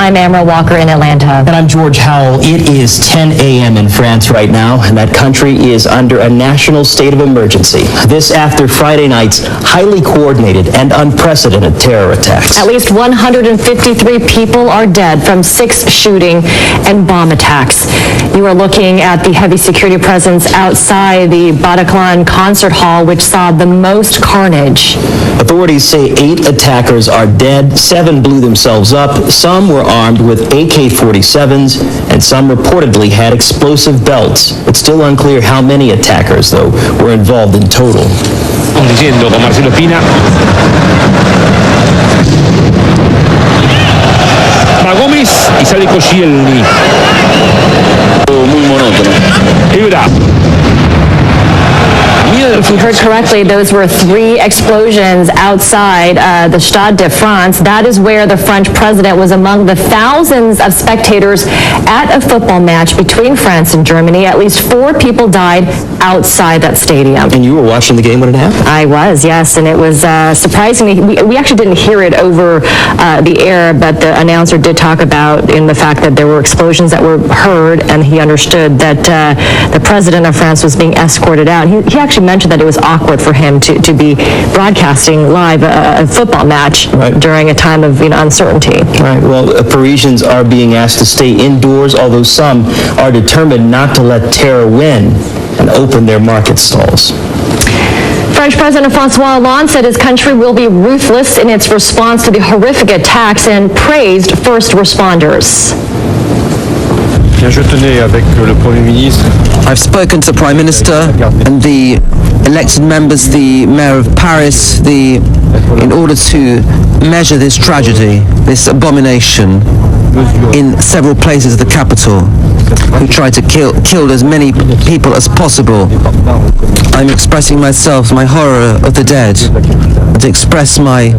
I'm Amara Walker in Atlanta. And I'm George Howell. It is 10 a.m. in France right now, and that country is under a national state of emergency. This after Friday night's highly coordinated and unprecedented terror attacks. At least 153 people are dead from 6 shooting and bomb attacks. You are looking at the heavy security presence outside the Bataclan concert hall, which saw the most carnage. Authorities say 8 attackers are dead, 7 blew themselves up, some were armed with AK-47s, and some reportedly had explosive belts. It's still unclear how many attackers, though, were involved in total. Diciendo con Marcelo Espina. Va Gómez y sale Koscielny. Muy monótono. Ibra. If you heard correctly, those were 3 explosions outside the Stade de France. That is where the French president was among the thousands of spectators at a football match between France and Germany. At least 4 people died outside that stadium. And you were watching the game when it happened? I was, yes, and it was surprising. We actually didn't hear it over the air, but the announcer did talk about in the fact that there were explosions that were heard, and he understood that the president of France was being escorted out. He actually mentioned that it was awkward for him to be broadcasting live a football match during a time of uncertainty. Right. Well, Parisians are being asked to stay indoors, although some are determined not to let terror win and open their market stalls. French President François Hollande said his country will be ruthless in its response to the horrific attacks and praised first responders. I've spoken to the Prime Minister and the elected members, the Mayor of Paris, in order to measure this tragedy, this abomination in several places of the capital, who tried to kill as many people as possible. I'm expressing myself, my horror of the dead, to express my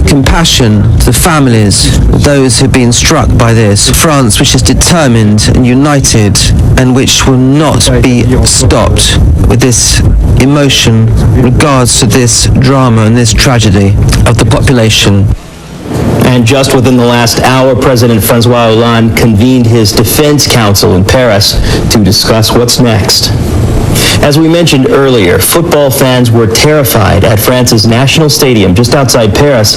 compassion to the families of those who've been struck by this. France, which is determined and united and which will not be stopped with this emotion in regards to this drama and this tragedy of the population. And just within the last hour, President François Hollande convened his Defense Council in Paris to discuss what's next. As we mentioned earlier, football fans were terrified at France's national stadium just outside Paris